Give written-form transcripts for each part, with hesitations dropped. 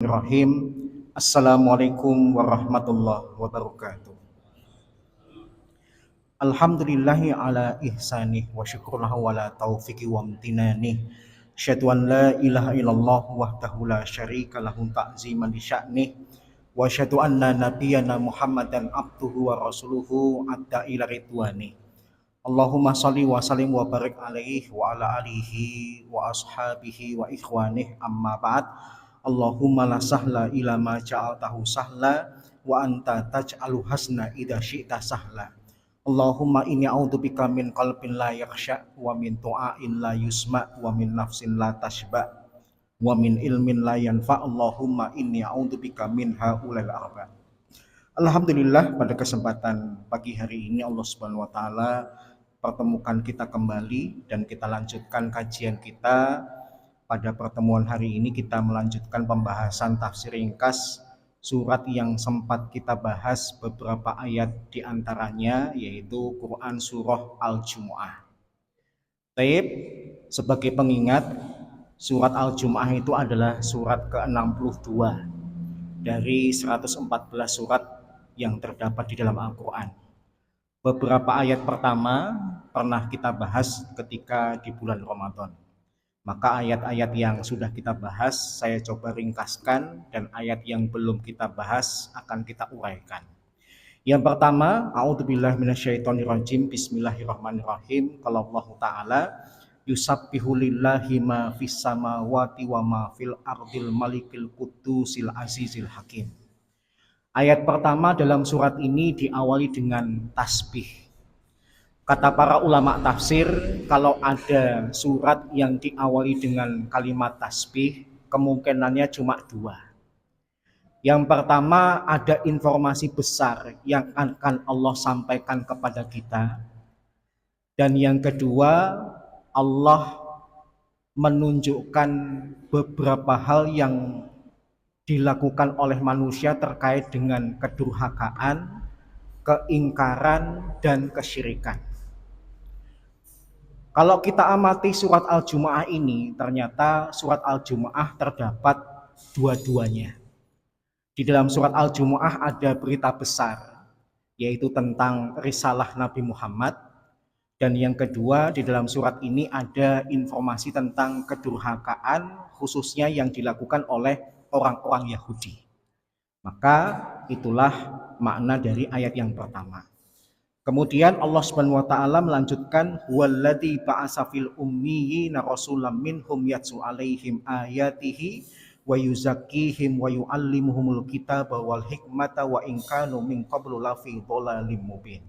Bismillahirrahmanirrahim. Assalamualaikum warahmatullahi wabarakatuh. Alhamdulillahi ala ihsanih wa syukurlahu ala taufiqi wa amtinanih. Asyhadu an la ilaha illallah wahdahu la syarika lahu ta'ziman li sya'nih. Wa asyhadu anna nabiyyana Muhammadan abduhu wa rasuluhu adda ila ridwanih. Allahumma salli wa sallim wa barik alaihi wa ala alihi wa ashabihi wa ikhwanih amma ba'd. Allahumma la sahla ila ma ja'altahu sahla wa anta taj'alu hasna idza syi'ta sahla. Allahumma inni a'udzubika min qalbin la yakhsha wa min tu'ain la yusma wa min nafsin la tashba wa min ilmin la yanfa. Allahumma inni a'udzubika min haulal arba. Alhamdulillah, pada kesempatan pagi hari ini Allah Subhanahu wa taala pertemukan kita kembali dan kita lanjutkan kajian kita. Pada pertemuan hari ini kita melanjutkan pembahasan tafsir ringkas surat yang sempat kita bahas beberapa ayat diantaranya, yaitu Quran Surah Al-Jumu'ah. Taib, sebagai pengingat, surat Al-Jumu'ah itu adalah surat ke-62 dari 114 surat yang terdapat di dalam Al-Quran. Beberapa ayat pertama pernah kita bahas ketika di bulan Ramadan. Maka ayat-ayat yang sudah kita bahas saya coba ringkaskan, dan ayat yang belum kita bahas akan kita uraikan. Yang pertama, a'udzubillahi minasyaitonirrajim, bismillahirrahmanirrahim. Kalau Allah Ta'ala, yusabbihu lillahi ma fis samawati wa ma fil ardil malikil qudusil azizil hakim. Ayat pertama dalam surat ini diawali dengan tasbih. Kata para ulama tafsir, kalau ada surat yang diawali dengan kalimat tasbih, kemungkinannya cuma dua. Yang pertama, ada informasi besar yang akan Allah sampaikan kepada kita. Dan yang kedua, Allah menunjukkan beberapa hal yang dilakukan oleh manusia terkait dengan kedurhakaan, keingkaran, dan kesyirikan. Kalau kita amati surat Al-Jumu'ah ini, ternyata surat Al-Jumu'ah terdapat dua-duanya. Di dalam surat Al-Jumu'ah ada berita besar, yaitu tentang risalah Nabi Muhammad. Dan yang kedua, di dalam surat ini ada informasi tentang kedurhakaan, khususnya yang dilakukan oleh orang-orang Yahudi. Maka itulah makna dari ayat yang pertama. Kemudian Allah Subhanahu wa taala melanjutkan, huwallazi ba'asa fil ummiyina rasulam minhum yatlu 'alaihim ayatihi wa yuzakkihim wa yu'allimuhumul kitaba wal hikmata wa in kanu min qablu lafi dhalalim mubin.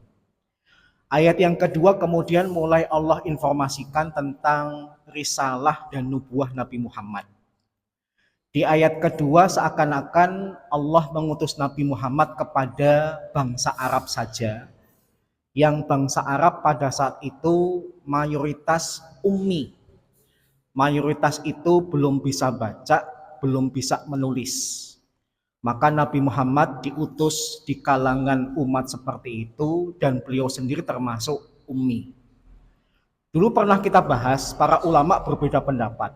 Ayat yang kedua kemudian mulai Allah informasikan tentang risalah dan nubuah Nabi Muhammad. Di ayat kedua seakan-akan Allah mengutus Nabi Muhammad kepada bangsa Arab saja, yang bangsa Arab pada saat itu mayoritas ummi. Mayoritas itu belum bisa baca, belum bisa menulis. Maka Nabi Muhammad diutus di kalangan umat seperti itu, dan beliau sendiri termasuk ummi. Dulu pernah kita bahas, para ulama berbeda pendapat.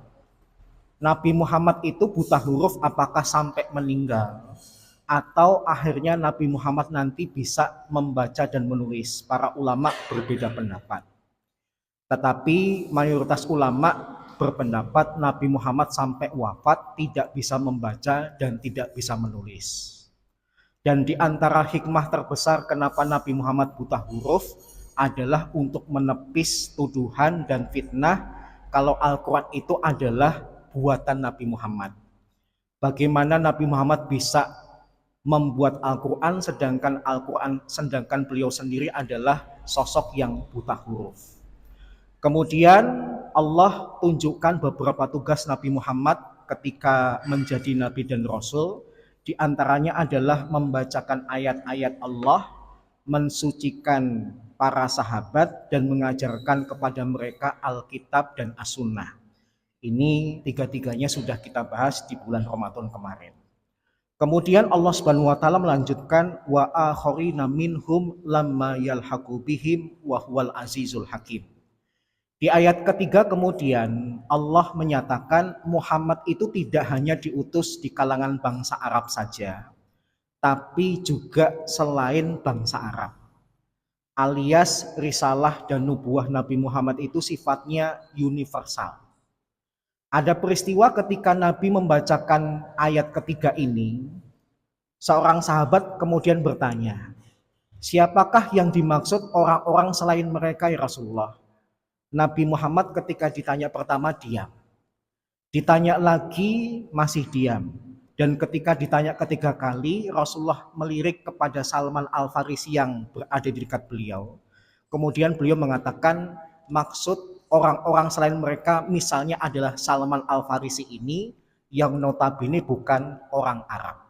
Nabi Muhammad itu buta huruf apakah sampai meninggal, atau akhirnya Nabi Muhammad nanti bisa membaca dan menulis. Para ulama berbeda pendapat. Tetapi mayoritas ulama berpendapat Nabi Muhammad sampai wafat tidak bisa membaca dan tidak bisa menulis. Dan di antara hikmah terbesar kenapa Nabi Muhammad buta huruf adalah untuk menepis tuduhan dan fitnah kalau Al-Quran itu adalah buatan Nabi Muhammad. Bagaimana Nabi Muhammad bisa membuat Al-Quran sedangkan beliau sendiri adalah sosok yang buta huruf. Kemudian Allah tunjukkan beberapa tugas Nabi Muhammad ketika menjadi Nabi dan Rasul. Di antaranya adalah membacakan ayat-ayat Allah, mensucikan para sahabat, dan mengajarkan kepada mereka Alkitab dan As-Sunnah. Ini tiga-tiganya sudah kita bahas di bulan Ramadan kemarin. Kemudian Allah Subhanahu wa taala melanjutkan, wa akharina minhum lamma yalhaqu bihim wa huwal azizul hakim. Di ayat ketiga kemudian Allah menyatakan Muhammad itu tidak hanya diutus di kalangan bangsa Arab saja, tapi juga selain bangsa Arab. Alias risalah dan nubuah Nabi Muhammad itu sifatnya universal. Ada peristiwa ketika Nabi membacakan ayat ketiga ini, seorang sahabat kemudian bertanya, siapakah yang dimaksud orang-orang selain mereka ya Rasulullah? Nabi Muhammad ketika ditanya pertama diam. Ditanya lagi masih diam. Dan ketika ditanya ketiga kali, Rasulullah melirik kepada Salman Al-Farisi yang berada di dekat beliau. Kemudian beliau mengatakan maksud orang-orang selain mereka misalnya adalah Salman Al-Farisi ini yang notabene bukan orang Arab.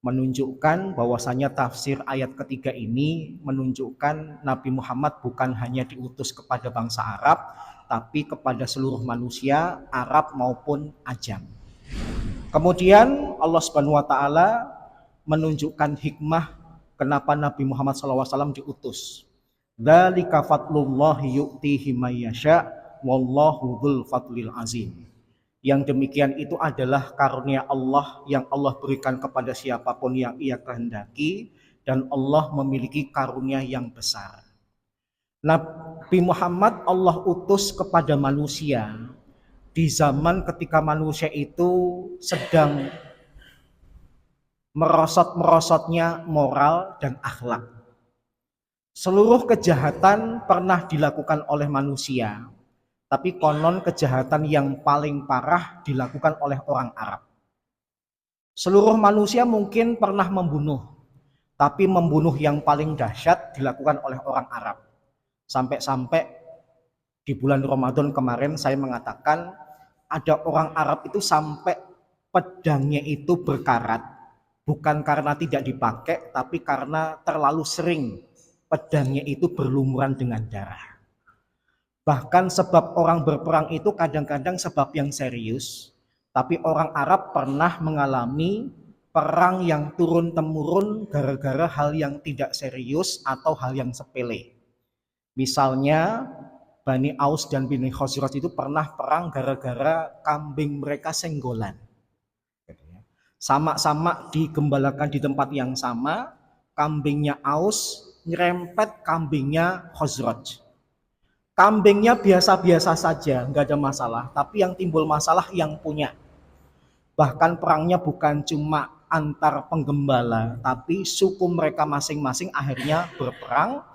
Menunjukkan bahwasanya tafsir ayat ketiga ini menunjukkan Nabi Muhammad bukan hanya diutus kepada bangsa Arab, tapi kepada seluruh manusia, Arab maupun ajam. Kemudian Allah Subhanahu wa taala menunjukkan hikmah kenapa Nabi Muhammad SAW diutus. Dzalika fadlullahi yu'tihi may yasha wallahu dzul fadlil azim. Yang demikian itu adalah karunia Allah yang Allah berikan kepada siapapun yang Ia kehendaki, dan Allah memiliki karunia yang besar. Nabi Muhammad Allah utus kepada manusia di zaman ketika manusia itu sedang merosot-merosotnya moral dan akhlak. Seluruh kejahatan pernah dilakukan oleh manusia, tapi konon kejahatan yang paling parah dilakukan oleh orang Arab. Seluruh manusia mungkin pernah membunuh, tapi membunuh yang paling dahsyat dilakukan oleh orang Arab. Sampai-sampai di bulan Ramadan kemarin saya mengatakan ada orang Arab itu sampai pedangnya itu berkarat, bukan karena tidak dipakai, tapi karena terlalu sering pedangnya itu berlumuran dengan darah. Bahkan sebab orang berperang itu kadang-kadang sebab yang serius, tapi orang Arab pernah mengalami perang yang turun-temurun gara-gara hal yang tidak serius atau hal yang sepele. Misalnya Bani Aus dan Bani Khosraj itu pernah perang gara-gara kambing mereka senggolan. Sama-sama digembalakan di tempat yang sama, kambingnya Aus nyerempet kambingnya Khosraj. Kambingnya biasa-biasa saja, nggak ada masalah, tapi yang timbul masalah yang punya. Bahkan perangnya bukan cuma antar penggembala, tapi suku mereka masing-masing akhirnya berperang.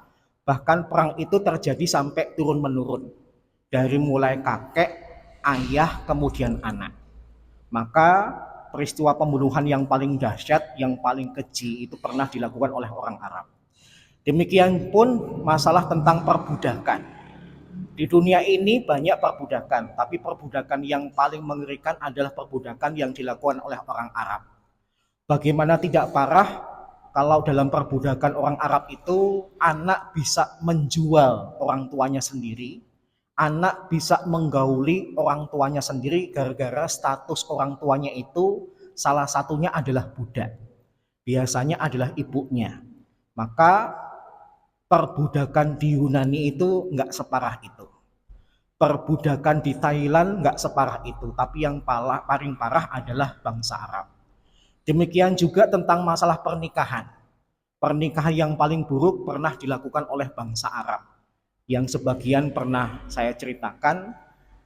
Bahkan perang itu terjadi sampai turun-menurun. Dari mulai kakek, ayah, kemudian anak. Maka peristiwa pembunuhan yang paling dahsyat, yang paling keji itu pernah dilakukan oleh orang Arab. Demikian pun masalah tentang perbudakan. Di dunia ini banyak perbudakan, tapi perbudakan yang paling mengerikan adalah perbudakan yang dilakukan oleh orang Arab. Bagaimana tidak parah kalau dalam perbudakan orang Arab itu anak bisa menjual orang tuanya sendiri, anak bisa menggauli orang tuanya sendiri gara-gara status orang tuanya itu salah satunya adalah budak. Biasanya adalah ibunya. Maka perbudakan di Yunani itu nggak separah itu. Perbudakan di Thailand nggak separah itu, tapi yang paling parah adalah bangsa Arab. Demikian juga tentang masalah pernikahan. Pernikahan yang paling buruk pernah dilakukan oleh bangsa Arab. Yang sebagian pernah saya ceritakan,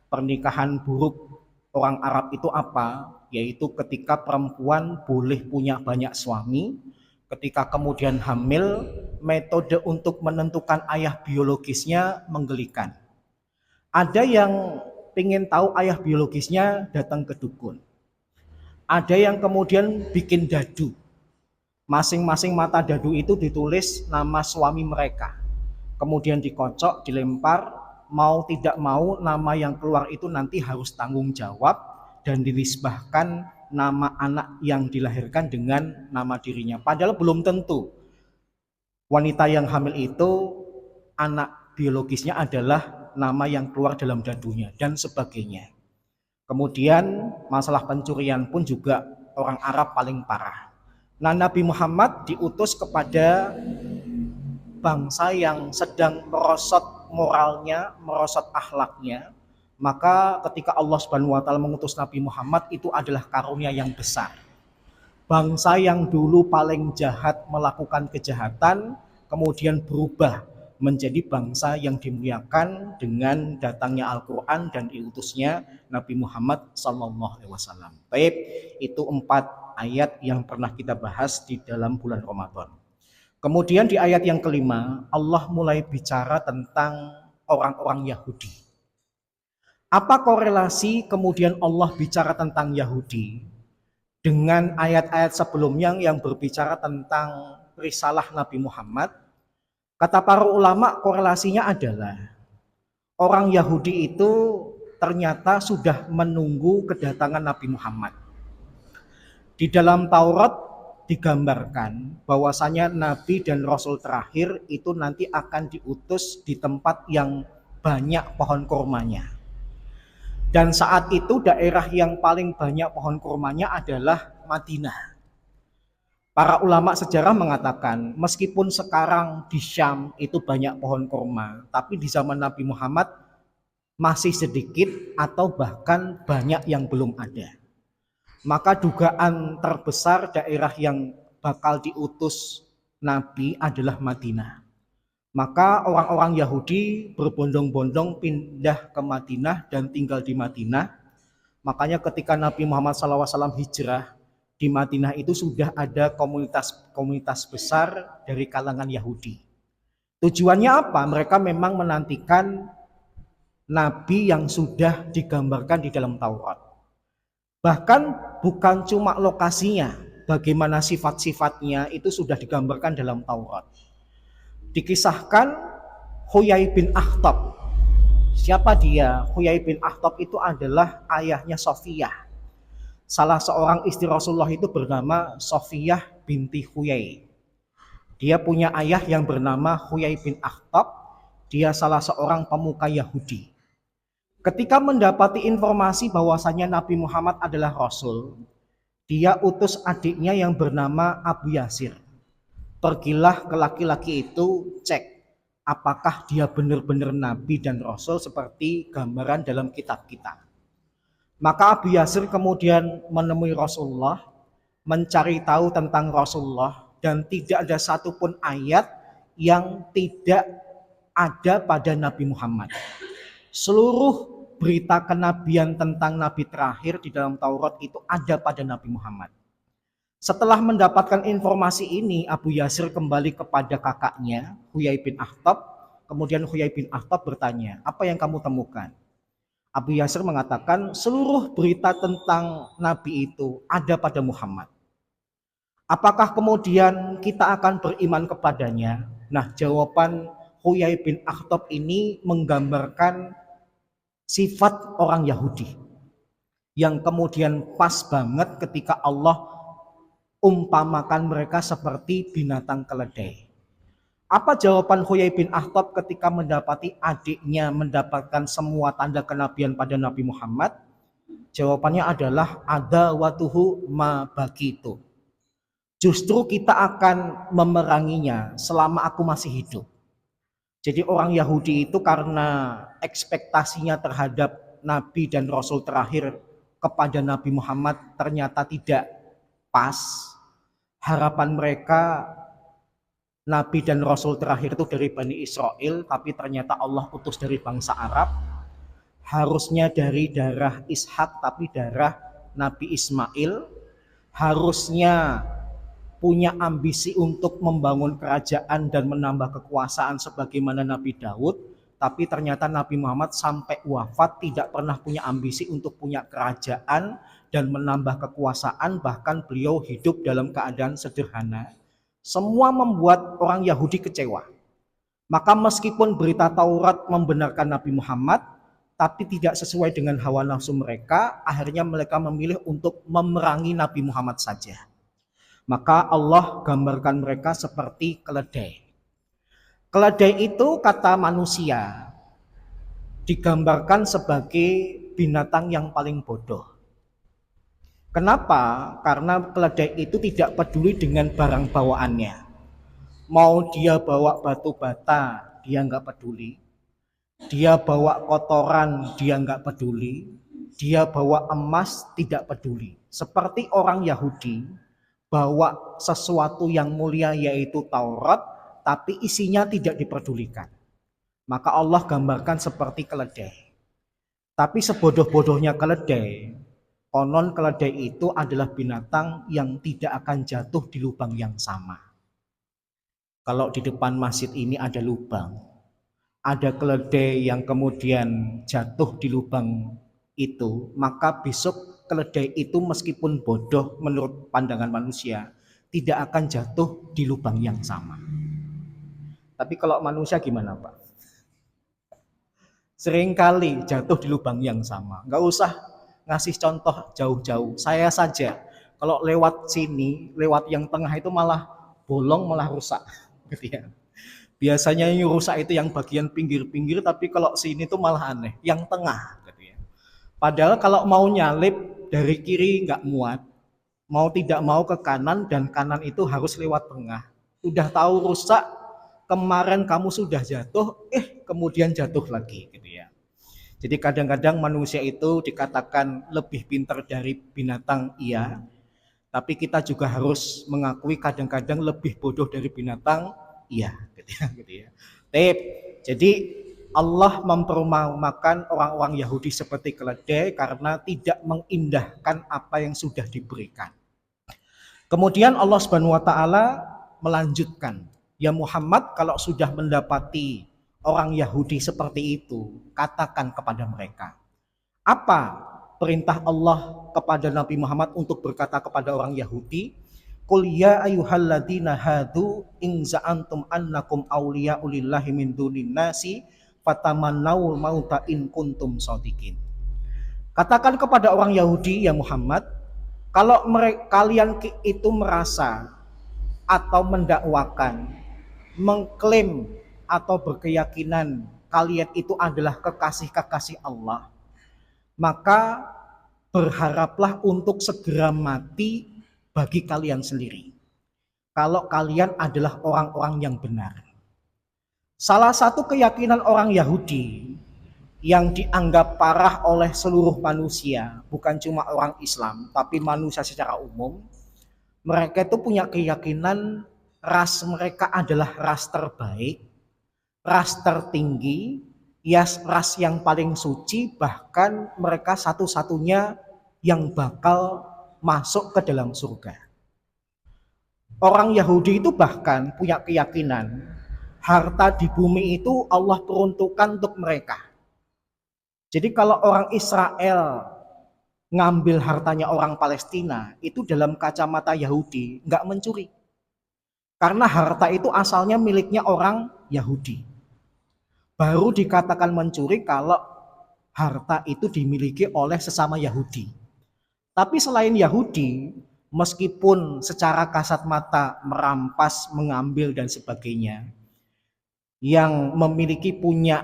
pernikahan buruk orang Arab itu apa? Yaitu ketika perempuan boleh punya banyak suami, ketika kemudian hamil, metode untuk menentukan ayah biologisnya menggelikan. Ada yang ingin tahu ayah biologisnya datang ke dukun. Ada yang kemudian bikin dadu. Masing-masing mata dadu itu ditulis nama suami mereka. Kemudian dikocok, dilempar, mau tidak mau nama yang keluar itu nanti harus tanggung jawab dan dinisbahkan nama anak yang dilahirkan dengan nama dirinya. Padahal belum tentu wanita yang hamil itu anak biologisnya adalah nama yang keluar dalam dadunya dan sebagainya. Kemudian masalah pencurian pun juga orang Arab paling parah. Nah, Nabi Muhammad diutus kepada bangsa yang sedang merosot moralnya, merosot akhlaknya, maka ketika Allah Subhanahu wa taala mengutus Nabi Muhammad itu adalah karunia yang besar. Bangsa yang dulu paling jahat melakukan kejahatan kemudian berubah menjadi bangsa yang dimuliakan dengan datangnya Al-Quran dan diutusnya Nabi Muhammad SAW. Baik, itu 4 ayat yang pernah kita bahas di dalam bulan Ramadan. Kemudian di ayat yang kelima, Allah mulai bicara tentang orang-orang Yahudi. Apa korelasi kemudian Allah bicara tentang Yahudi dengan ayat-ayat sebelumnya yang berbicara tentang risalah Nabi Muhammad? Kata para ulama, korelasinya adalah orang Yahudi itu ternyata sudah menunggu kedatangan Nabi Muhammad. Di dalam Taurat digambarkan bahwasanya Nabi dan Rasul terakhir itu nanti akan diutus di tempat yang banyak pohon kurmanya. Dan saat itu daerah yang paling banyak pohon kurmanya adalah Madinah. Para ulama sejarah mengatakan meskipun sekarang di Syam itu banyak pohon kurma, tapi di zaman Nabi Muhammad masih sedikit atau bahkan banyak yang belum ada. Maka dugaan terbesar daerah yang bakal diutus Nabi adalah Madinah. Maka orang-orang Yahudi berbondong-bondong pindah ke Madinah dan tinggal di Madinah. Makanya ketika Nabi Muhammad SAW hijrah, di Madinah itu sudah ada komunitas besar dari kalangan Yahudi. Tujuannya apa? Mereka memang menantikan Nabi yang sudah digambarkan di dalam Taurat. Bahkan bukan cuma lokasinya, bagaimana sifat-sifatnya itu sudah digambarkan dalam Taurat. Dikisahkan Huyai bin Akhtab. Siapa dia? Huyai bin Akhtab itu adalah ayahnya Sofiyah. Salah seorang istri Rasulullah itu bernama Sofiyah binti Huyai. Dia punya ayah yang bernama Huyai bin Akhtab. Dia salah seorang pemuka Yahudi. Ketika mendapati informasi bahwasanya Nabi Muhammad adalah Rasul, dia utus adiknya yang bernama Abu Yasir. Pergilah ke laki-laki itu, cek apakah dia benar-benar Nabi dan Rasul seperti gambaran dalam kitab kita. Maka Abu Yasir kemudian menemui Rasulullah, mencari tahu tentang Rasulullah, dan tidak ada satupun ayat yang tidak ada pada Nabi Muhammad. Seluruh berita kenabian tentang Nabi terakhir di dalam Taurat itu ada pada Nabi Muhammad. Setelah mendapatkan informasi ini, Abu Yasir kembali kepada kakaknya, Huyai bin Akhtab. Kemudian Huyai bin Akhtab bertanya, apa yang kamu temukan? Abu Yasir mengatakan seluruh berita tentang Nabi itu ada pada Muhammad. Apakah kemudian kita akan beriman kepadanya? Nah, jawaban Huyai bin Akhtab ini menggambarkan sifat orang Yahudi yang kemudian pas banget ketika Allah umpamakan mereka seperti binatang keledai. Apa jawaban Huyai bin Akhtab ketika mendapati adiknya mendapatkan semua tanda kenabian pada Nabi Muhammad? Jawabannya adalah ada watuhu ma bagitu. Justru kita akan memeranginya selama aku masih hidup. Jadi orang Yahudi itu karena ekspektasinya terhadap Nabi dan Rasul terakhir kepada Nabi Muhammad ternyata tidak pas. Harapan mereka Nabi dan Rasul terakhir itu dari Bani Israel, tapi ternyata Allah utus dari bangsa Arab. Harusnya dari darah Ishak, tapi darah Nabi Ismail. Harusnya punya ambisi untuk membangun kerajaan dan menambah kekuasaan sebagaimana Nabi Daud. Tapi ternyata Nabi Muhammad sampai wafat tidak pernah punya ambisi untuk punya kerajaan dan menambah kekuasaan. Bahkan beliau hidup dalam keadaan sederhana. Semua membuat orang Yahudi kecewa. Maka meskipun berita Taurat membenarkan Nabi Muhammad, tapi tidak sesuai dengan hawa nafsu mereka, akhirnya mereka memilih untuk memerangi Nabi Muhammad saja. Maka Allah gambarkan mereka seperti keledai. Keledai itu kata manusia digambarkan sebagai binatang yang paling bodoh. Kenapa? Karena keledai itu tidak peduli dengan barang bawaannya. Mau dia bawa batu bata, dia nggak peduli. Dia bawa kotoran, dia nggak peduli. Dia bawa emas, tidak peduli. Seperti orang Yahudi, bawa sesuatu yang mulia yaitu Taurat, tapi isinya tidak diperdulikan. Maka Allah gambarkan seperti keledai. Tapi sebodoh-bodohnya keledai, konon keledai itu adalah binatang yang tidak akan jatuh di lubang yang sama. Kalau di depan masjid ini ada lubang, ada keledai yang kemudian jatuh di lubang itu, maka besok keledai itu meskipun bodoh menurut pandangan manusia, tidak akan jatuh di lubang yang sama. Tapi kalau manusia gimana Pak? Seringkali jatuh di lubang yang sama. Nggak usah ngasih contoh jauh-jauh. Saya saja, kalau lewat sini, lewat yang tengah itu malah bolong, malah rusak. Gitu ya. Biasanya yang rusak itu yang bagian pinggir-pinggir, tapi kalau sini tuh malah aneh, yang tengah. Gitu ya. Padahal kalau mau nyalip dari kiri nggak muat, mau tidak mau ke kanan, dan kanan itu harus lewat tengah. Udah tahu rusak, kemarin kamu sudah jatuh, kemudian jatuh lagi. Gitu ya. Jadi kadang-kadang manusia itu dikatakan lebih pintar dari binatang, iya. Tapi kita juga harus mengakui kadang-kadang lebih bodoh dari binatang, iya. Gitu ya. Jadi Allah memperumpamakan orang-orang Yahudi seperti keledai karena tidak mengindahkan apa yang sudah diberikan. Kemudian Allah Subhanahu wa taala melanjutkan, ya Muhammad, kalau sudah mendapati orang Yahudi seperti itu, katakan kepada mereka. Apa perintah Allah kepada Nabi Muhammad untuk berkata kepada orang Yahudi? Qul ya ayyuhalladzina hadu in za'antum annakum awliya'u lillahi min dunin nasi fatamannawul mauta in kuntum shadiqin. Katakan kepada orang Yahudi, ya Muhammad, kalau kalian itu merasa atau mendakwakan, mengklaim atau berkeyakinan kalian itu adalah kekasih-kekasih Allah, maka berharaplah untuk segera mati bagi kalian sendiri. Kalau kalian adalah orang-orang yang benar. Salah satu keyakinan orang Yahudi yang dianggap parah oleh seluruh manusia, bukan cuma orang Islam, tapi manusia secara umum, mereka itu punya keyakinan ras mereka adalah ras terbaik, ras tertinggi, ras yang paling suci, bahkan mereka satu-satunya yang bakal masuk ke dalam surga. Orang Yahudi itu bahkan punya keyakinan harta di bumi itu Allah peruntukkan untuk mereka. Jadi kalau orang Israel ngambil hartanya orang Palestina, itu dalam kacamata Yahudi nggak mencuri. Karena harta itu asalnya miliknya orang Yahudi. Baru dikatakan mencuri kalau harta itu dimiliki oleh sesama Yahudi. Tapi selain Yahudi, meskipun secara kasat mata merampas, mengambil dan sebagainya, yang memiliki punya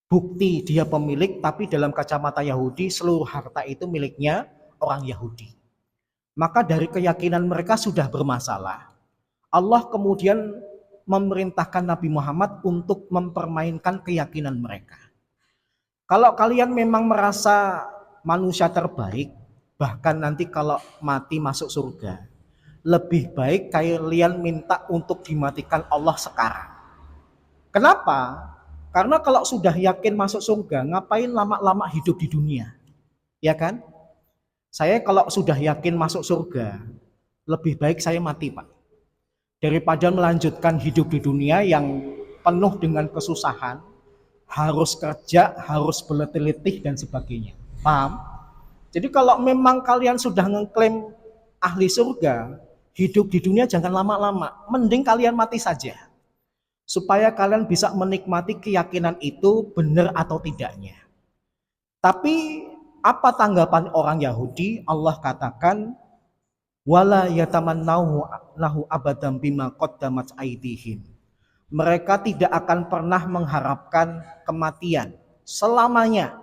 bukti dia pemilik, tapi dalam kacamata Yahudi seluruh harta itu miliknya orang Yahudi. Maka dari keyakinan mereka sudah bermasalah, Allah kemudian memerintahkan Nabi Muhammad untuk mempermainkan keyakinan mereka. Kalau kalian memang merasa manusia terbaik, bahkan nanti kalau mati masuk surga, lebih baik kalian minta untuk dimatikan Allah sekarang. Kenapa? Karena kalau sudah yakin masuk surga, ngapain lama-lama hidup di dunia? Ya kan? Saya kalau sudah yakin masuk surga, lebih baik saya mati, Pak. Daripada melanjutkan hidup di dunia yang penuh dengan kesusahan, harus kerja, harus berletih-letih dan sebagainya. Paham? Jadi kalau memang kalian sudah ngeklaim ahli surga, hidup di dunia jangan lama-lama. Mending kalian mati saja. Supaya kalian bisa menikmati keyakinan itu benar atau tidaknya. Tapi apa tanggapan orang Yahudi? Allah katakan, wala yatamannahu abadan bima qaddamat aydihim. Mereka tidak akan pernah mengharapkan kematian selamanya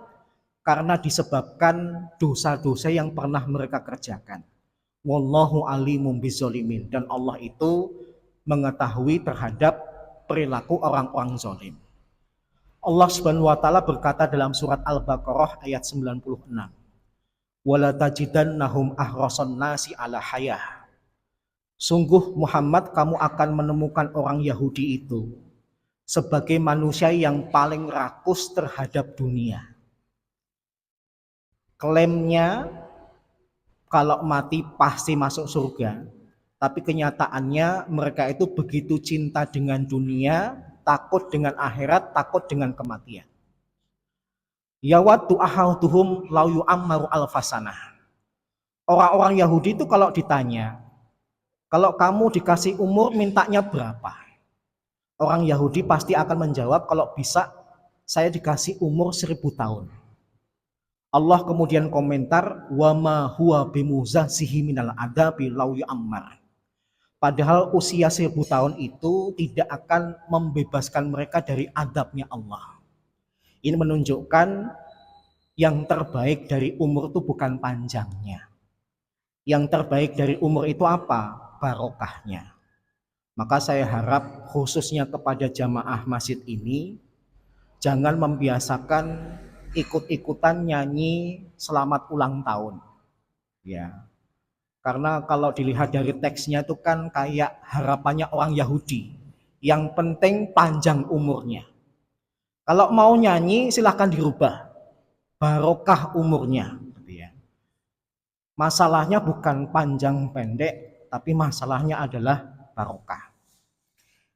karena disebabkan dosa-dosa yang pernah mereka kerjakan. Wallahu alimum bizzalimin, dan Allah itu mengetahui terhadap perilaku orang-orang zalim. Allah Subhanahu wa taala berkata dalam surat Al-Baqarah ayat 96, "Wala tajidannahum ahrasan nasi ala hayah." Sungguh Muhammad, kamu akan menemukan orang Yahudi itu sebagai manusia yang paling rakus terhadap dunia. Klaimnya kalau mati pasti masuk surga, tapi kenyataannya mereka itu begitu cinta dengan dunia, takut dengan akhirat, takut dengan kematian. Yawaddu ahaduhum lau yu'ammaru alfasanah. Orang-orang Yahudi itu kalau ditanya, kalau kamu dikasih umur mintanya berapa? Orang Yahudi pasti akan menjawab, kalau bisa saya dikasih umur 1000 tahun. Allah kemudian komentar, wa ma huwa bimuzahzihi minal adabi lau yu'ammar. Padahal usia 1000 tahun itu tidak akan membebaskan mereka dari adabnya Allah. Ini menunjukkan yang terbaik dari umur itu bukan panjangnya. Yang terbaik dari umur itu apa? Barokahnya. Maka saya harap khususnya kepada jamaah masjid ini, jangan membiasakan ikut-ikutan nyanyi selamat ulang tahun. Ya. Karena kalau dilihat dari teksnya itu kan kayak harapannya orang Yahudi. Yang penting panjang umurnya. Kalau mau nyanyi silahkan dirubah. Barokah umurnya. Masalahnya bukan panjang pendek, tapi masalahnya adalah barokah.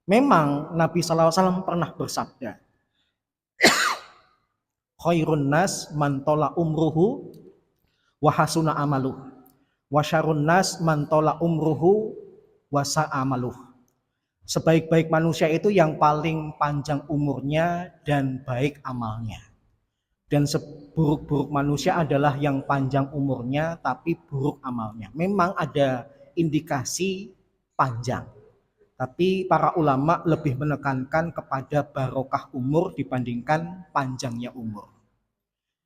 Memang Nabi SAW pernah bersabda, khairun nas man tola umruhu wa hasuna amaluh wa syarrun nas man tola umruhu wa sa'amaluh. Sebaik-baik manusia itu yang paling panjang umurnya dan baik amalnya. Dan seburuk-buruk manusia adalah yang panjang umurnya tapi buruk amalnya. Memang ada indikasi panjang, tapi para ulama lebih menekankan kepada barokah umur dibandingkan panjangnya umur.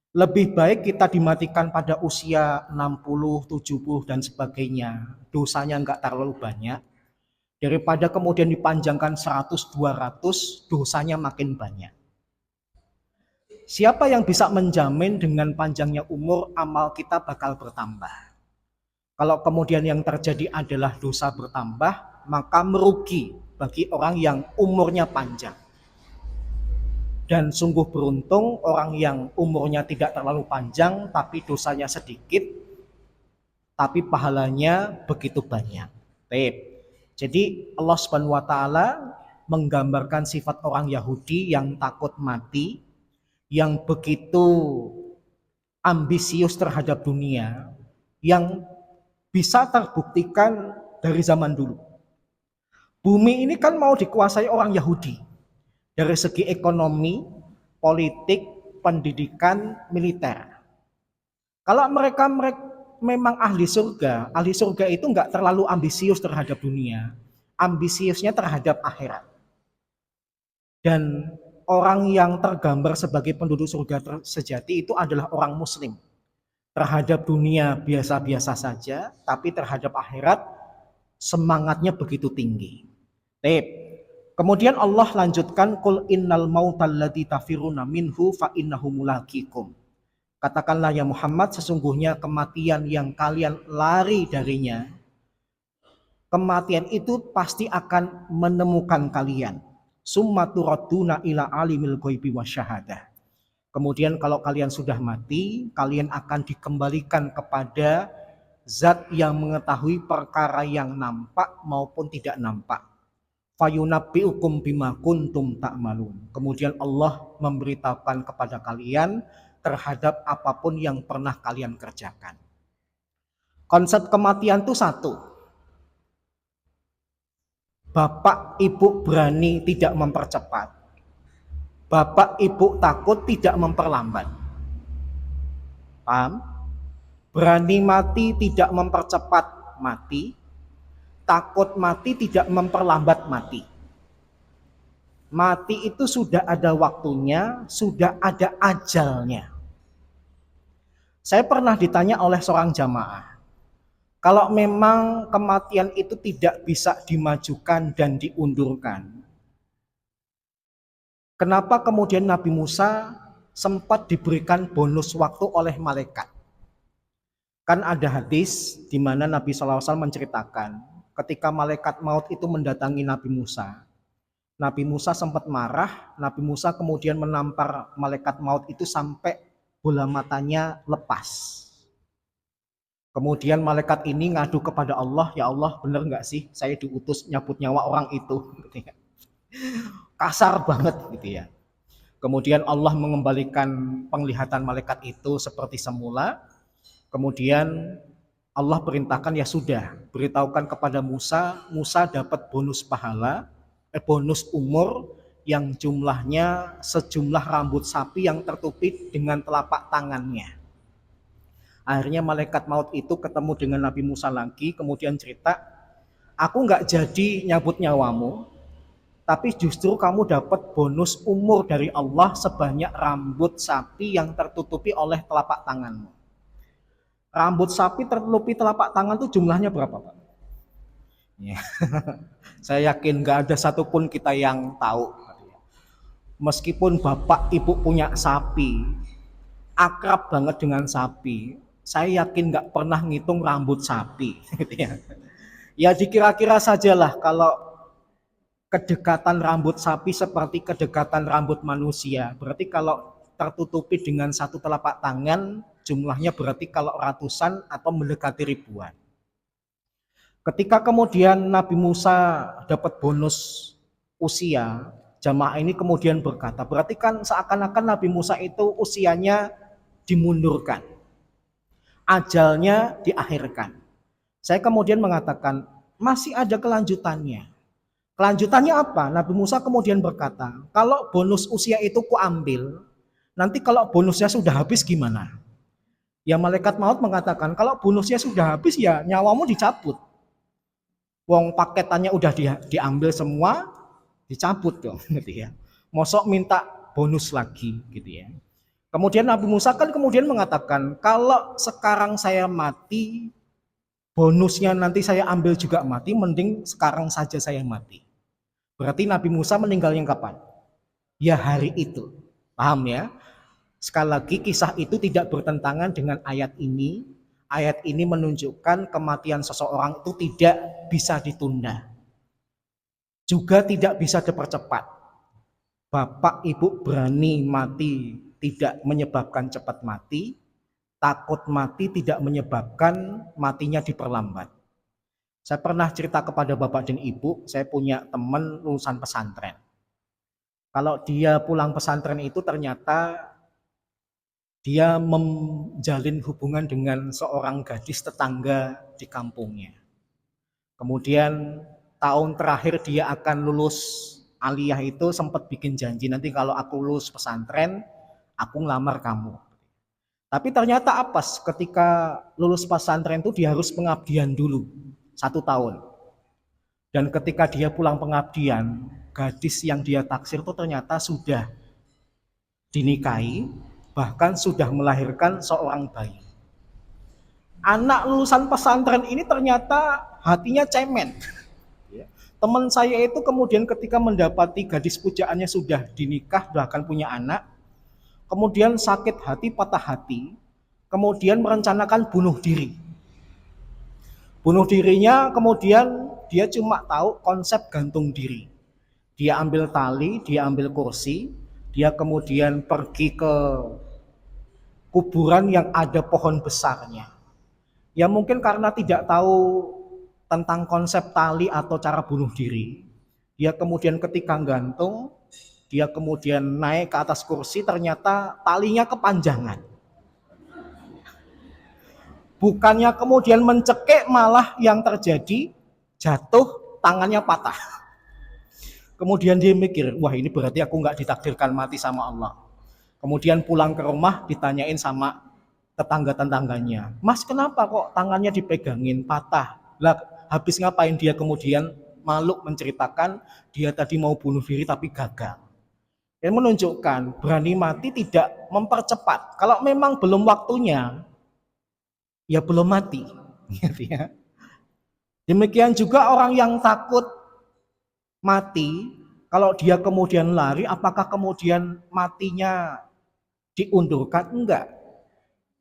Lebih baik kita dimatikan pada usia 60, 70 dan sebagainya, dosanya nggak terlalu banyak, daripada kemudian dipanjangkan 100, 200, dosanya makin banyak. Siapa yang bisa menjamin dengan panjangnya umur amal kita bakal bertambah? Kalau kemudian yang terjadi adalah dosa bertambah, maka merugi bagi orang yang umurnya panjang. Dan sungguh beruntung orang yang umurnya tidak terlalu panjang tapi dosanya sedikit, tapi pahalanya begitu banyak. Baik. Jadi Allah Subhanahu wa taala menggambarkan sifat orang Yahudi yang takut mati, yang begitu ambisius terhadap dunia, yang bisa terbuktikan dari zaman dulu. Bumi ini kan mau dikuasai orang Yahudi. Dari segi ekonomi, politik, pendidikan, militer. Kalau mereka memang ahli surga itu nggak terlalu ambisius terhadap dunia, ambisiusnya terhadap akhirat. Dan orang yang tergambar sebagai penduduk surga sejati itu adalah orang muslim. Terhadap dunia biasa-biasa saja, tapi terhadap akhirat semangatnya begitu tinggi. Kemudian Allah lanjutkan, qul innal mautal ladzi tafiruna minhu fa innahu mulaqikum. Katakanlah ya Muhammad, sesungguhnya kematian yang kalian lari darinya, kematian itu pasti akan menemukan kalian. Summa turadduna ila alimil ghaibi wasyahadah. Kemudian kalau kalian sudah mati, kalian akan dikembalikan kepada zat yang mengetahui perkara yang nampak maupun tidak nampak. Fayunabbi'ukum bima kuntum ta'malun. Kemudian Allah memberitahukan kepada kalian terhadap apapun yang pernah kalian kerjakan. Konsep kematian itu satu. Bapak ibu berani tidak mempercepat. Bapak ibu takut tidak memperlambat. Paham? Berani mati tidak mempercepat mati. Takut mati tidak memperlambat mati. Mati itu sudah ada waktunya, sudah ada ajalnya. Saya pernah ditanya oleh seorang jamaah, kalau memang kematian itu tidak bisa dimajukan dan diundurkan, Kenapa kemudian Nabi Musa sempat diberikan bonus waktu oleh malaikat? Kan ada hadis di mana Nabi SAW menceritakan ketika malaikat maut itu mendatangi Nabi Musa. Nabi Musa sempat marah, Nabi Musa kemudian menampar malaikat maut itu sampai bola matanya lepas. Kemudian malaikat ini ngadu kepada Allah, ya Allah benar nggak sih saya diutus nyabut nyawa orang itu? Kasar banget gitu ya. Kemudian Allah mengembalikan penglihatan malaikat itu seperti semula. Kemudian Allah perintahkan ya sudah, beritahukan kepada Musa, Musa dapat bonus pahala, bonus umur yang jumlahnya sejumlah rambut sapi yang tertutup dengan telapak tangannya. Akhirnya malaikat maut itu ketemu dengan Nabi Musa lagi, kemudian cerita, aku nggak jadi nyabut nyawamu, tapi justru kamu dapat bonus umur dari Allah sebanyak rambut sapi yang tertutupi oleh telapak tanganmu. Rambut sapi tertutupi telapak tangan itu jumlahnya berapa, Pak? Ya. Saya yakin nggak ada satupun kita yang tahu. Meskipun bapak ibu punya sapi, akrab banget dengan sapi, saya yakin nggak pernah ngitung rambut sapi. Gitu ya. Ya dikira-kira sajalah kalau kedekatan rambut sapi seperti kedekatan rambut manusia. Berarti kalau tertutupi dengan satu telapak tangan, jumlahnya berarti kalau ratusan atau mendekati ribuan. Ketika kemudian Nabi Musa dapat bonus usia, jamaah ini kemudian berkata, berarti kan seakan-akan Nabi Musa itu usianya dimundurkan, ajalnya diakhirkan. Saya kemudian mengatakan, masih ada kelanjutannya. Kelanjutannya apa? Nabi Musa kemudian berkata, kalau bonus usia itu kuambil, nanti kalau bonusnya sudah habis gimana? Ya malaikat maut mengatakan, kalau bonusnya sudah habis ya nyawamu dicabut. Wong paketannya udah diambil semua, dicabut dong, gitu ya. Mosok minta bonus lagi, gitu ya. Kemudian Nabi Musa kan kemudian mengatakan, kalau sekarang saya mati, bonusnya nanti saya ambil juga mati, mending sekarang saja saya mati. Berarti Nabi Musa meninggalnya kapan? Ya hari itu. Paham ya? Sekali lagi kisah itu tidak bertentangan dengan ayat ini. Ayat ini menunjukkan kematian seseorang itu tidak bisa ditunda. Juga tidak bisa dipercepat. Bapak ibu berani mati tidak menyebabkan cepat mati. Takut mati tidak menyebabkan matinya diperlambat. Saya pernah cerita kepada bapak dan ibu, saya punya teman lulusan pesantren. Kalau dia pulang pesantren itu ternyata dia menjalin hubungan dengan seorang gadis tetangga di kampungnya. Kemudian tahun terakhir dia akan lulus aliyah itu sempat bikin janji, nanti kalau aku lulus pesantren, aku ngelamar kamu. Tapi ternyata apes, ketika lulus pesantren itu dia harus pengabdian dulu, 1 tahun. Dan ketika dia pulang pengabdian, gadis yang dia taksir itu ternyata sudah dinikahi, bahkan sudah melahirkan seorang bayi. Anak lulusan pesantren ini ternyata hatinya cemen. Teman saya itu kemudian ketika mendapati gadis pujaannya sudah dinikah, bahkan punya anak, kemudian sakit hati, patah hati, kemudian merencanakan bunuh diri. Bunuh dirinya kemudian dia cuma tahu konsep gantung diri. Dia ambil tali, dia ambil kursi, dia kemudian pergi ke kuburan yang ada pohon besarnya. Ya mungkin karena tidak tahu tentang konsep tali atau cara bunuh diri, dia kemudian ketika gantung, dia kemudian naik ke atas kursi, ternyata talinya kepanjangan. Bukannya kemudian mencekik, malah yang terjadi jatuh, tangannya patah. Kemudian dia mikir, wah ini berarti aku nggak ditakdirkan mati sama Allah. Kemudian pulang ke rumah ditanyain sama tetangga-tetangganya, Mas kenapa kok tangannya dipegangin patah? Lah habis ngapain? Dia kemudian malu menceritakan dia tadi mau bunuh diri tapi gagal. Yang menunjukkan berani mati tidak mempercepat. Kalau memang belum waktunya, ya belum mati. Demikian juga orang yang takut mati, Kalau dia kemudian lari, apakah kemudian matinya diundurkan? Enggak.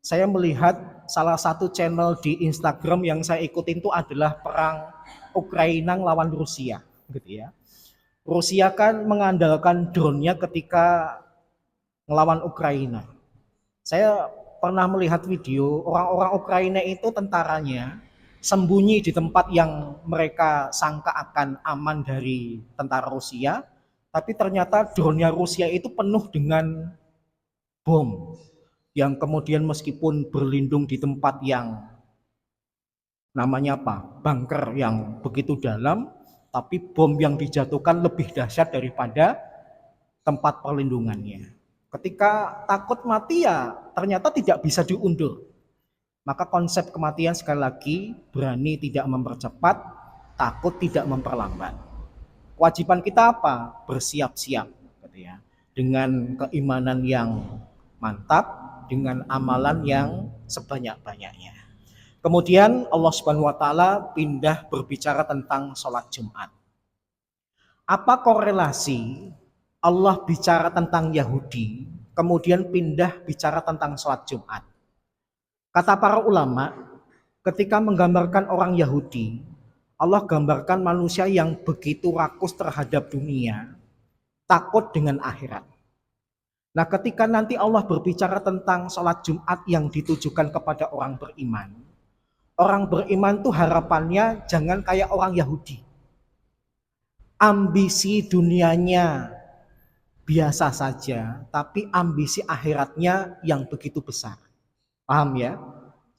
Saya melihat salah satu channel di Instagram yang saya ikutin itu adalah perang Ukraina lawan Rusia, gitu ya. Rusia kan mengandalkan drone-nya ketika melawan Ukraina. Saya pernah melihat video orang-orang Ukraina itu tentaranya sembunyi di tempat yang mereka sangka akan aman dari tentara Rusia, tapi ternyata drone-nya Rusia itu penuh dengan bom yang kemudian meskipun berlindung di tempat yang namanya apa? Bunker yang begitu dalam, tapi bom yang dijatuhkan lebih dahsyat daripada tempat perlindungannya. Ketika takut mati ya ternyata tidak bisa diundur. Maka konsep kematian sekali lagi berani tidak mempercepat, takut tidak memperlambat. Kewajiban kita apa? Bersiap-siap, gitu ya. Dengan keimanan yang mantap, dengan amalan yang sebanyak-banyaknya. Kemudian Allah Subhanahu wa taala pindah berbicara tentang sholat Jumat. Apa korelasi Allah bicara tentang Yahudi, kemudian pindah bicara tentang sholat Jumat? Kata para ulama, ketika menggambarkan orang Yahudi, Allah gambarkan manusia yang begitu rakus terhadap dunia, takut dengan akhirat. Nah, ketika nanti Allah berbicara tentang sholat Jumat yang ditujukan kepada orang beriman tuh harapannya jangan kayak orang Yahudi. Ambisi dunianya biasa saja, tapi ambisi akhiratnya yang begitu besar. Paham ya?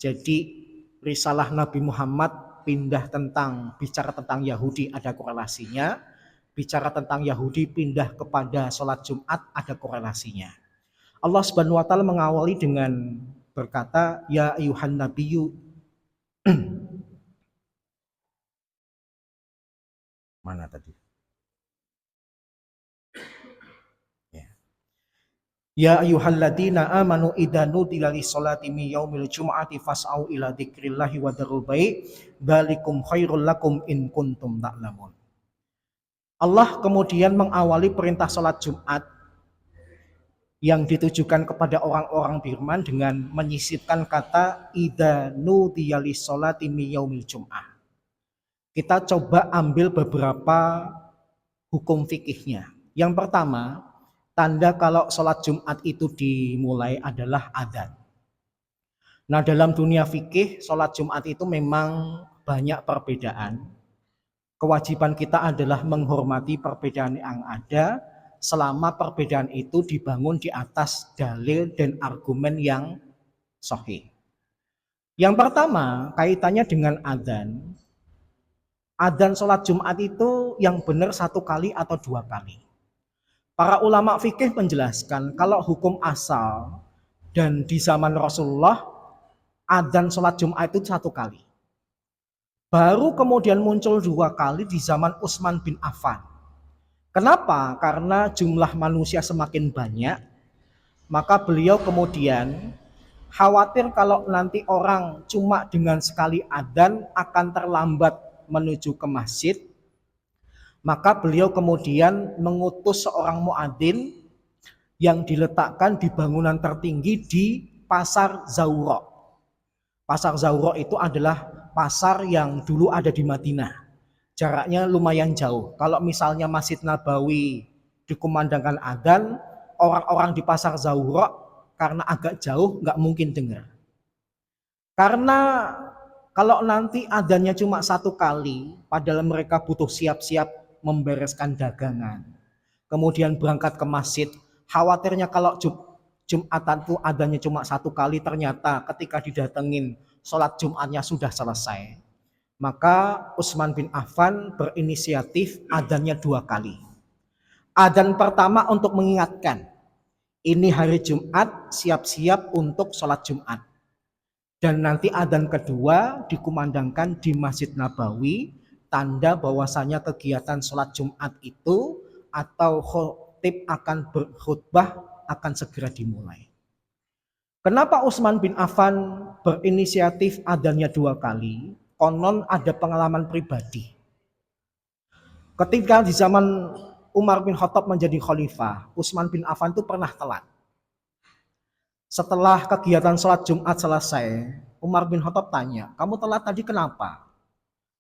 Jadi risalah Nabi Muhammad pindah bicara tentang Yahudi ada korelasinya, bicara tentang Yahudi pindah kepada sholat Jumat ada korelasinya. Allah Subhanahu wa taala mengawali dengan berkata, ya ayuhan nabiyyu mana tadi? Ya ayyuhalladzina amanu idza nudiya lis-sholati min yaumil jumu'ati fas'au ila dzikrillahi wa dzarul bai' dzalikum khairul lakum in kuntum ta'lamun. Allah kemudian mengawali perintah salat Jumat yang ditujukan kepada orang-orang beriman dengan menyisipkan kata idza nudiya lis-sholati min yaumil jumu'ah. Kita coba ambil beberapa hukum fikihnya. Yang pertama, tanda kalau sholat Jumat itu dimulai adalah adzan. Nah, dalam dunia fikih, sholat Jumat itu memang banyak perbedaan. Kewajiban kita adalah menghormati perbedaan yang ada selama perbedaan itu dibangun di atas dalil dan argumen yang sahih. Yang pertama, kaitannya dengan adzan. Adzan sholat Jumat itu yang benar 1 kali atau 2 kali. Para ulama fikih menjelaskan kalau hukum asal dan di zaman Rasulullah adzan sholat Jumat itu 1 kali. Baru kemudian muncul 2 kali di zaman Utsman bin Affan. Kenapa? Karena jumlah manusia semakin banyak, maka beliau kemudian khawatir kalau nanti orang cuma dengan sekali adzan akan terlambat menuju ke masjid. Maka beliau kemudian mengutus seorang muadzin yang diletakkan di bangunan tertinggi di Pasar Zauro. Pasar Zauro itu adalah pasar yang dulu ada di Madinah. Jaraknya lumayan jauh. Kalau misalnya Masjid Nabawi dikumandangkan adzan, orang-orang di Pasar Zauro karena agak jauh nggak mungkin dengar. Karena kalau nanti adzannya cuma 1 kali, padahal mereka butuh siap-siap membereskan dagangan, kemudian berangkat ke masjid, khawatirnya kalau Jumatan itu adanya cuma 1 kali, ternyata ketika didatengin sholat Jumatnya sudah selesai. Maka Utsman bin Affan berinisiatif adzannya 2 kali. Adzan pertama untuk mengingatkan, ini hari Jumat, siap-siap untuk sholat Jumat. Dan nanti adzan kedua dikumandangkan di Masjid Nabawi, tanda bahwasanya kegiatan sholat Jumat itu atau khotib akan berkhutbah akan segera dimulai. Kenapa Utsman bin Affan berinisiatif adzannya 2 kali? Konon ada pengalaman pribadi. Ketika di zaman Umar bin Khattab menjadi khalifah, Utsman bin Affan itu pernah telat. Setelah kegiatan sholat Jumat selesai, Umar bin Khattab tanya, kamu telat tadi kenapa?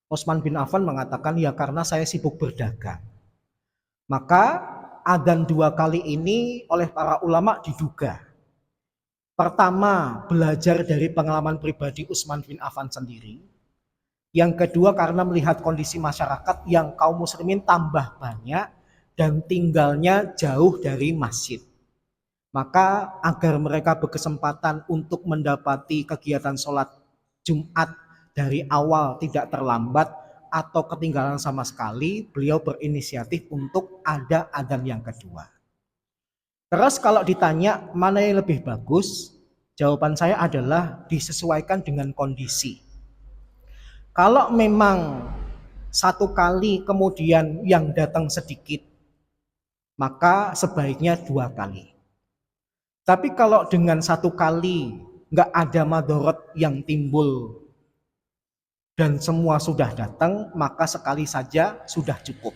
Utsman bin Affan mengatakan, ya karena saya sibuk berdagang. Maka adzan 2 kali ini oleh para ulama diduga. Pertama, belajar dari pengalaman pribadi Utsman bin Affan sendiri. Yang kedua, karena melihat kondisi masyarakat yang kaum muslimin tambah banyak dan tinggalnya jauh dari masjid. Maka agar mereka berkesempatan untuk mendapati kegiatan sholat Jumat dari awal tidak terlambat atau ketinggalan sama sekali, beliau berinisiatif untuk ada adzan yang kedua. Terus kalau ditanya mana yang lebih bagus, jawaban saya adalah disesuaikan dengan kondisi. Kalau memang 1 kali kemudian yang datang sedikit, maka sebaiknya 2 kali. Tapi kalau dengan 1 kali nggak ada madorot yang timbul dan semua sudah datang, maka sekali saja sudah cukup.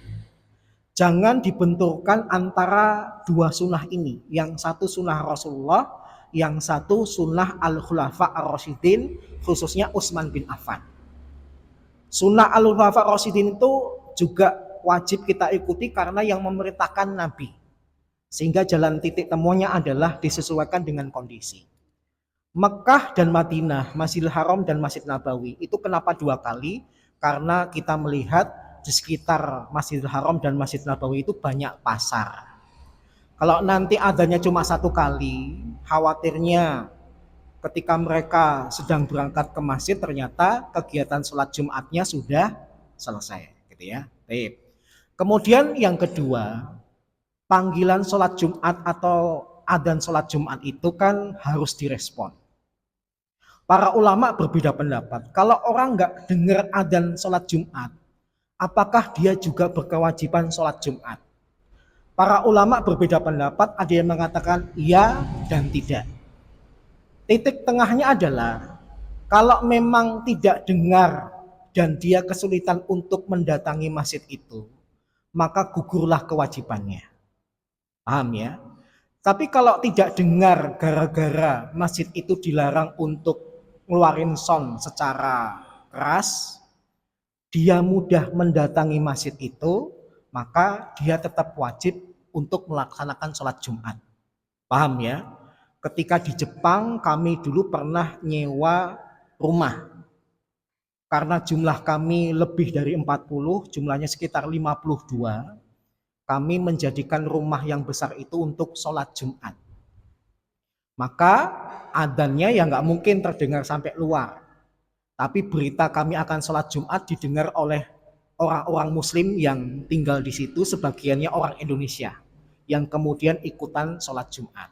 Jangan dibenturkan antara 2 sunnah ini. Yang satu sunnah Rasulullah, yang satu sunnah Al-Khulafa Ar-Rasyidin, khususnya Utsman bin Affan. Sunnah Al-Khulafa Ar-Rasyidin itu juga wajib kita ikuti karena yang memerintahkan Nabi. Sehingga jalan titik temunya adalah disesuaikan dengan kondisi. Mekah dan Madinah, Masjidil Haram dan Masjid Nabawi, itu kenapa 2 kali? Karena kita melihat di sekitar Masjidil Haram dan Masjid Nabawi itu banyak pasar. Kalau nanti adanya cuma 1 kali, khawatirnya ketika mereka sedang berangkat ke masjid ternyata kegiatan sholat Jumatnya sudah selesai, gitu ya. Baik. Kemudian yang kedua, panggilan sholat Jumat atau adzan sholat Jumat itu kan harus direspon. Para ulama berbeda pendapat. Kalau orang nggak dengar adzan sholat Jumat, apakah dia juga berkewajiban sholat Jumat? Para ulama berbeda pendapat, ada yang mengatakan iya dan tidak. Titik tengahnya adalah, kalau memang tidak dengar dan dia kesulitan untuk mendatangi masjid itu, maka gugurlah kewajibannya. Paham ya? Tapi kalau tidak dengar gara-gara masjid itu dilarang untuk ngeluarin sound secara keras, dia mudah mendatangi masjid itu, maka dia tetap wajib untuk melaksanakan sholat Jumat. Paham ya? Ketika di Jepang kami dulu pernah nyewa rumah. Karena jumlah kami lebih dari 40, jumlahnya sekitar 52, kami menjadikan rumah yang besar itu untuk sholat Jumat. Maka adzannya ya nggak mungkin terdengar sampai luar. Tapi berita kami akan sholat Jumat didengar oleh orang-orang Muslim yang tinggal di situ, sebagiannya orang Indonesia, yang kemudian ikutan sholat Jumat.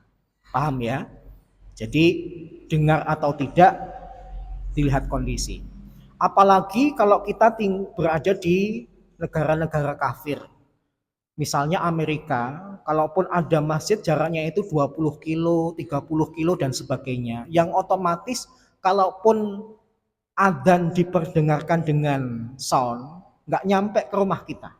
Paham ya? Jadi dengar atau tidak dilihat kondisi. Apalagi kalau kita berada di negara-negara kafir. Misalnya Amerika, kalaupun ada masjid jaraknya itu 20 kilo, 30 kilo dan sebagainya. Yang otomatis kalaupun adzan diperdengarkan dengan sound, nggak nyampe ke rumah kita.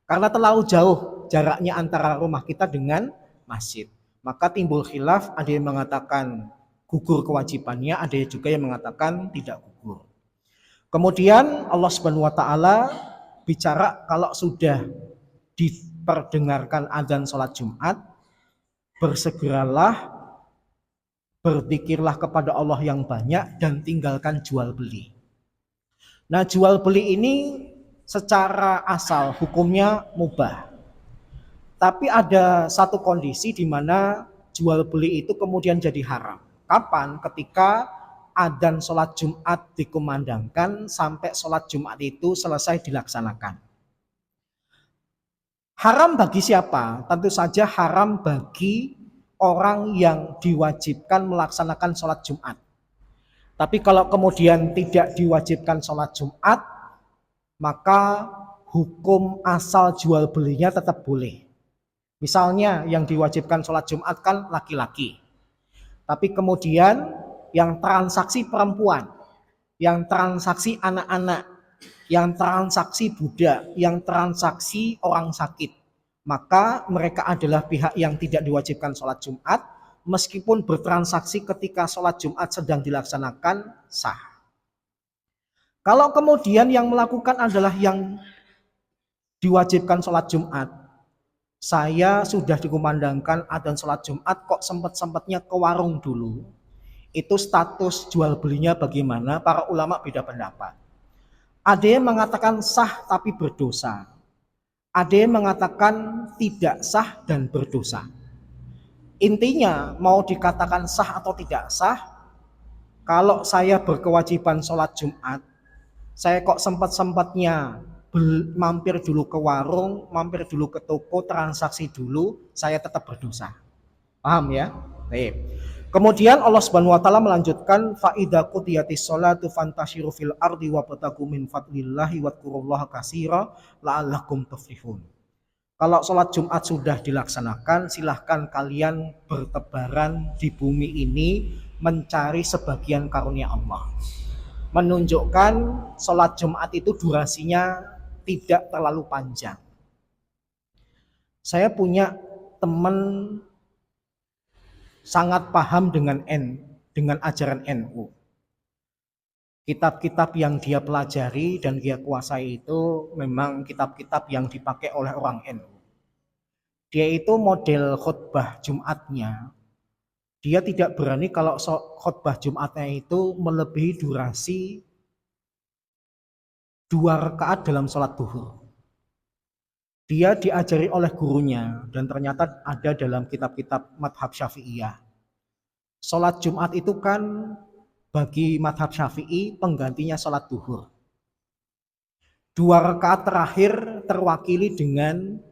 Karena terlalu jauh jaraknya antara rumah kita dengan masjid. Maka timbul khilaf, ada yang mengatakan gugur kewajibannya, ada juga yang mengatakan tidak gugur. Kemudian Allah Subhanahu wa taala bicara kalau sudah diperdengarkan adzan sholat Jumat, bersegeralah, berzikirlah kepada Allah yang banyak dan tinggalkan jual beli. Nah, jual beli ini secara asal hukumnya mubah. Tapi ada satu kondisi di mana jual beli itu kemudian jadi haram. Kapan? Ketika adzan sholat Jumat dikumandangkan sampai sholat Jumat itu selesai dilaksanakan. Haram bagi siapa? Tentu saja haram bagi orang yang diwajibkan melaksanakan sholat Jumat. Tapi kalau kemudian tidak diwajibkan sholat Jumat, maka hukum asal jual belinya tetap boleh. Misalnya yang diwajibkan sholat Jumat kan laki-laki. Tapi kemudian yang transaksi perempuan, yang transaksi anak-anak, yang transaksi budak, yang transaksi orang sakit, maka mereka adalah pihak yang tidak diwajibkan sholat Jumat, meskipun bertransaksi ketika sholat Jumat sedang dilaksanakan sah. Kalau kemudian yang melakukan adalah yang diwajibkan sholat Jumat, saya sudah dikumandangkan adzan sholat Jumat kok sempat-sempatnya ke warung dulu, itu status jual belinya bagaimana? Para ulama beda pendapat. Ada yang mengatakan sah tapi berdosa. Ada yang mengatakan tidak sah dan berdosa. Intinya mau dikatakan sah atau tidak sah, kalau saya berkewajiban sholat Jumat, saya kok sempat-sempatnya mampir dulu ke warung, mampir dulu ke toko, transaksi dulu, saya tetap berdosa. Paham ya? Baik. Kemudian Allah Subhanahu wa taala melanjutkan fa idza qudiyatis sholatu fantashiru fil ardi wabtaghu min fadlillahi wadhkurullaha katsira la'allakum tuflihun. Kalau sholat Jumat sudah dilaksanakan, silahkan kalian bertebaran di bumi ini mencari sebagian karunia Allah. Menunjukkan sholat Jumat itu durasinya tidak terlalu panjang. Saya punya teman sangat paham dengan ajaran NU. Kitab-kitab yang dia pelajari dan dia kuasai itu memang kitab-kitab yang dipakai oleh orang NU. Dia itu model khutbah Jumatnya, dia tidak berani kalau khutbah Jumatnya itu melebihi durasi 2 rakaat dalam sholat duhur. Dia diajari oleh gurunya dan ternyata ada dalam kitab-kitab madhab Syafi'iyah. Sholat Jumat itu kan bagi madhab Syafi'i penggantinya sholat duhur. 2 rakaat terakhir terwakili dengan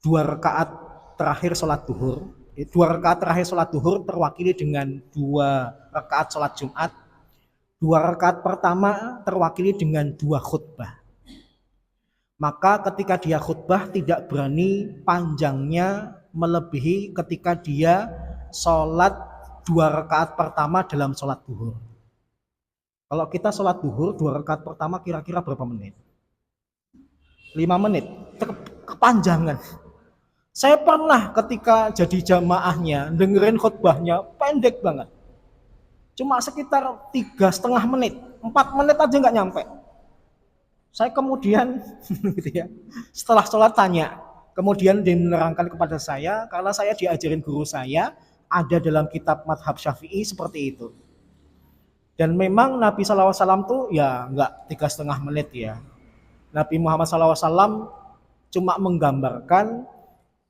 2 rakaat terakhir sholat duhur. 2 rakaat terakhir sholat duhur terwakili dengan 2 rakaat sholat Jumat. 2 rakaat pertama terwakili dengan 2 khutbah. Maka ketika dia khutbah tidak berani panjangnya melebihi ketika dia sholat 2 rakaat pertama dalam sholat duhur. Kalau kita sholat duhur 2 rakaat pertama kira-kira berapa menit? 5 menit, kepanjangan. Saya pernah ketika jadi jamaahnya dengerin khutbahnya pendek banget, cuma sekitar 3,5 menit, 4 menit aja nggak nyampe. Saya kemudian gitu ya, setelah sholat tanya, kemudian dia menerangkan kepada saya, karena saya diajarin guru saya, ada dalam kitab madhab Syafi'i seperti itu. Dan memang Nabi SAW tuh ya nggak 3,5 menit ya. Nabi Muhammad SAW cuma menggambarkan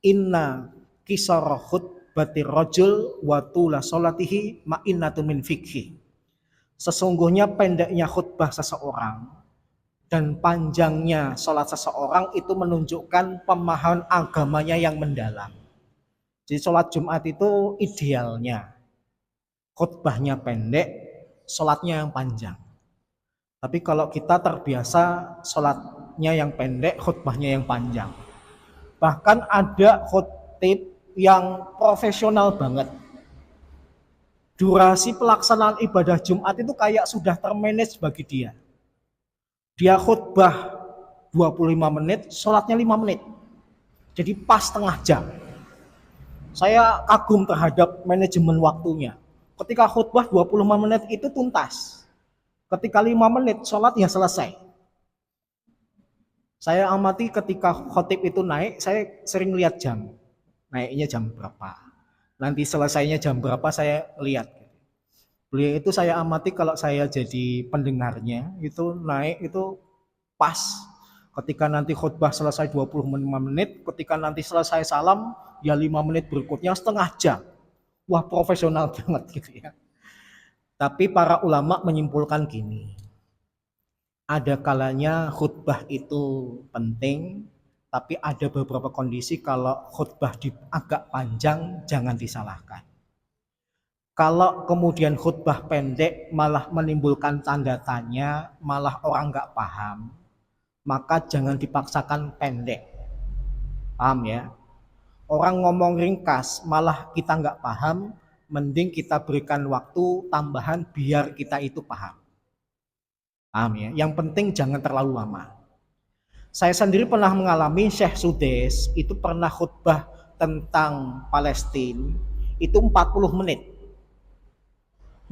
inna kisara khutbatir rajul wa tula sholatihi ma'innatun min fikhi. Sesungguhnya pendeknya khutbah seseorang dan panjangnya sholat seseorang itu menunjukkan pemahaman agamanya yang mendalam. Jadi sholat Jumat itu idealnya khutbahnya pendek, sholatnya yang panjang. Tapi kalau kita terbiasa sholatnya yang pendek, khutbahnya yang panjang. Bahkan ada khutib yang profesional banget. Durasi pelaksanaan ibadah Jumat itu kayak sudah termanage bagi dia. Dia khutbah 25 menit, sholatnya 5 menit. Jadi pas setengah jam. Saya kagum terhadap manajemen waktunya. Ketika khutbah 25 menit itu tuntas. Ketika 5 menit sholat ya selesai. Saya amati ketika khotib itu naik, saya sering lihat jam. Naiknya jam berapa. Nanti selesainya jam berapa saya lihat. Beliau itu saya amati kalau saya jadi pendengarnya, itu naik itu pas. Ketika nanti khutbah selesai 25 menit, ketika nanti selesai salam, ya 5 menit berikutnya setengah jam. Wah, profesional banget gitu ya. Tapi para ulama menyimpulkan gini, ada kalanya khutbah itu penting, tapi ada beberapa kondisi kalau khutbah agak panjang jangan disalahkan. Kalau kemudian khutbah pendek malah menimbulkan tanda tanya, malah orang nggak paham, maka jangan dipaksakan pendek. Paham ya? Orang ngomong ringkas malah kita nggak paham, mending kita berikan waktu tambahan biar kita itu paham. Paham ya? Yang penting jangan terlalu lama. Saya sendiri pernah mengalami Syekh Sudes itu pernah khutbah tentang Palestina itu 40 menit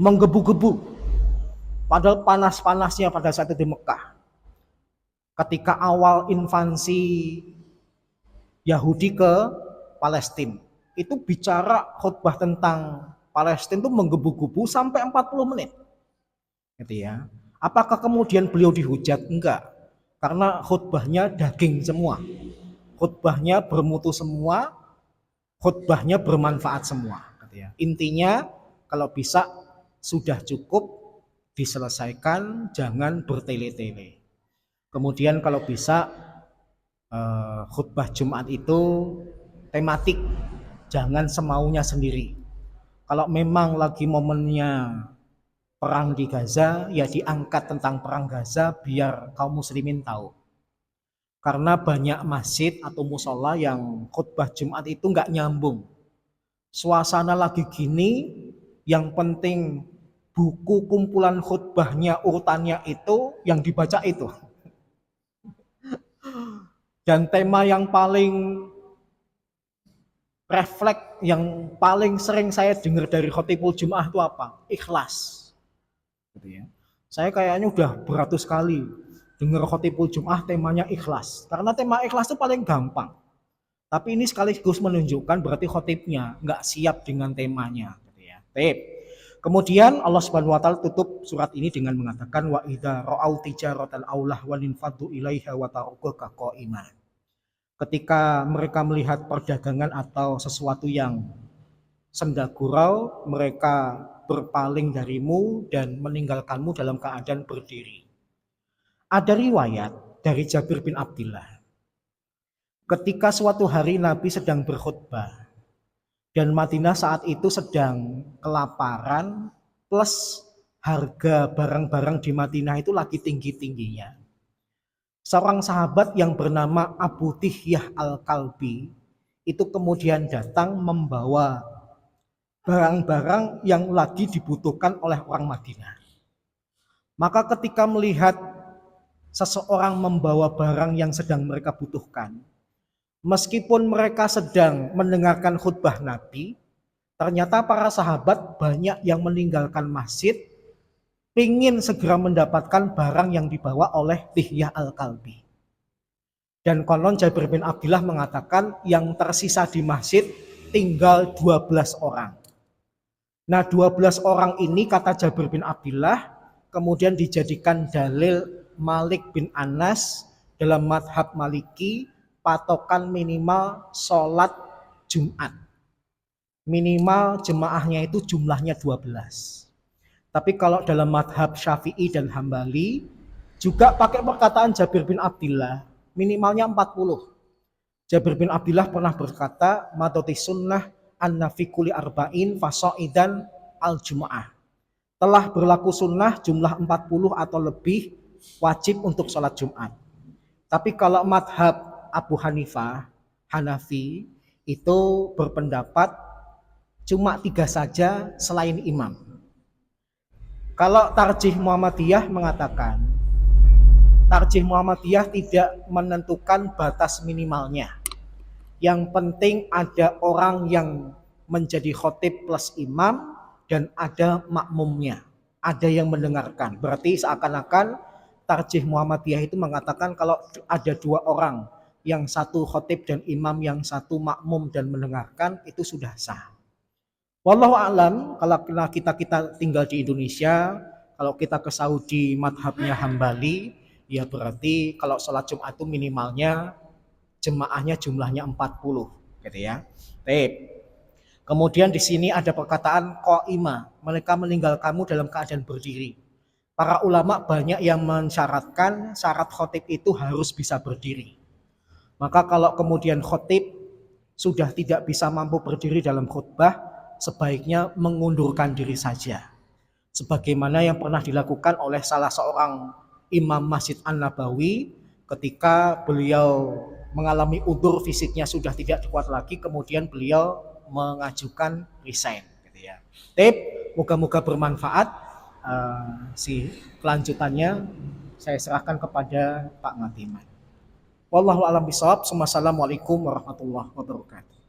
menggebu-gebu padahal panas-panasnya pada saat itu di Mekah ketika awal invasi Yahudi ke Palestina itu bicara khutbah tentang Palestina itu menggebu-gebu sampai 40 menit gitu ya. Apakah kemudian beliau dihujat? Enggak, karena khutbahnya daging semua, khutbahnya bermutu semua, khutbahnya bermanfaat semua gitu ya. Intinya kalau bisa sudah cukup diselesaikan, jangan bertele-tele. Kemudian kalau bisa khutbah Jumat itu tematik, jangan semaunya sendiri. Kalau memang lagi momennya perang di Gaza, ya diangkat tentang perang Gaza biar kaum muslimin tahu. Karena banyak masjid atau musola yang khutbah Jumat itu nggak nyambung. Suasana lagi gini, yang penting buku kumpulan khutbahnya urutannya itu yang dibaca itu. Dan tema yang paling refleks, yang paling sering saya dengar dari khotibul Jum'ah itu apa? Ikhlas. Gitu ya. Saya kayaknya udah beratus kali dengar khotibul Jum'ah temanya ikhlas. Karena tema ikhlas itu paling gampang. Tapi ini sekaligus menunjukkan berarti khotibnya nggak siap dengan temanya. Gitu ya. Kemudian Allah Subhanahu wa taala tutup surat ini dengan mengatakan wa idza ra'au tijaratan aulah walin faddu ilaiha wa tarukuka qa'iman. Ketika mereka melihat perdagangan atau sesuatu yang senda gurau, mereka berpaling darimu dan meninggalkanmu dalam keadaan berdiri. Ada riwayat dari Jabir bin Abdullah. Ketika suatu hari Nabi sedang berkhutbah dan Madinah saat itu sedang kelaparan plus harga barang-barang di Madinah itu lagi tinggi-tingginya. Seorang sahabat yang bernama Abu Tihyah Al-Kalbi itu kemudian datang membawa barang-barang yang lagi dibutuhkan oleh orang Madinah. Maka ketika melihat seseorang membawa barang yang sedang mereka butuhkan, meskipun mereka sedang mendengarkan khutbah Nabi, ternyata para sahabat banyak yang meninggalkan masjid, ingin segera mendapatkan barang yang dibawa oleh Tihyah Al-Kalbi. Dan konon Jabir bin Abdullah mengatakan yang tersisa di masjid tinggal 12 orang. Nah 12 orang ini kata Jabir bin Abdullah kemudian dijadikan dalil Malik bin Anas dalam madhab Maliki patokan minimal sholat Jumat. Minimal jemaahnya itu jumlahnya 12. Tapi kalau dalam madhab Syafi'i dan Hambali juga pakai perkataan Jabir bin Abdullah minimalnya 40. Jabir bin Abdullah pernah berkata matoti sunnah anna fi kulli arba'in fasoidan al-jum'ah. Telah berlaku sunnah jumlah 40 atau lebih wajib untuk sholat Jumat. Tapi kalau madhab Abu Hanifah, Hanafi itu berpendapat cuma 3 saja selain imam. Kalau Tarjih Muhammadiyah mengatakan Tarjih Muhammadiyah tidak menentukan batas minimalnya. Yang penting ada orang yang menjadi khotib plus imam dan ada makmumnya, ada yang mendengarkan. Berarti seakan-akan Tarjih Muhammadiyah itu mengatakan kalau ada 2 orang, yang satu khotib dan imam, yang satu makmum dan mendengarkan, itu sudah sah. Wallahu a'lam, kalau kita tinggal di Indonesia, kalau kita ke Saudi madhabnya Hambali, ya berarti kalau sholat Jumat itu minimalnya jemaahnya jumlahnya 40 gitu ya. Kemudian di sini ada perkataan qaimah, mereka meninggalkanmu dalam keadaan berdiri. Para ulama banyak yang mensyaratkan syarat khotib itu harus bisa berdiri. Maka kalau kemudian khotib sudah tidak bisa mampu berdiri dalam khutbah, sebaiknya mengundurkan diri saja. Sebagaimana yang pernah dilakukan oleh salah seorang imam Masjid An-Nabawi ketika beliau mengalami udzur fisiknya sudah tidak kuat lagi, kemudian beliau mengajukan resign gitu ya. Moga-moga bermanfaat. Si kelanjutannya saya serahkan kepada Pak Matiman. Wallahu a'lam bishawab. Wassalamualaikum warahmatullahi wabarakatuh.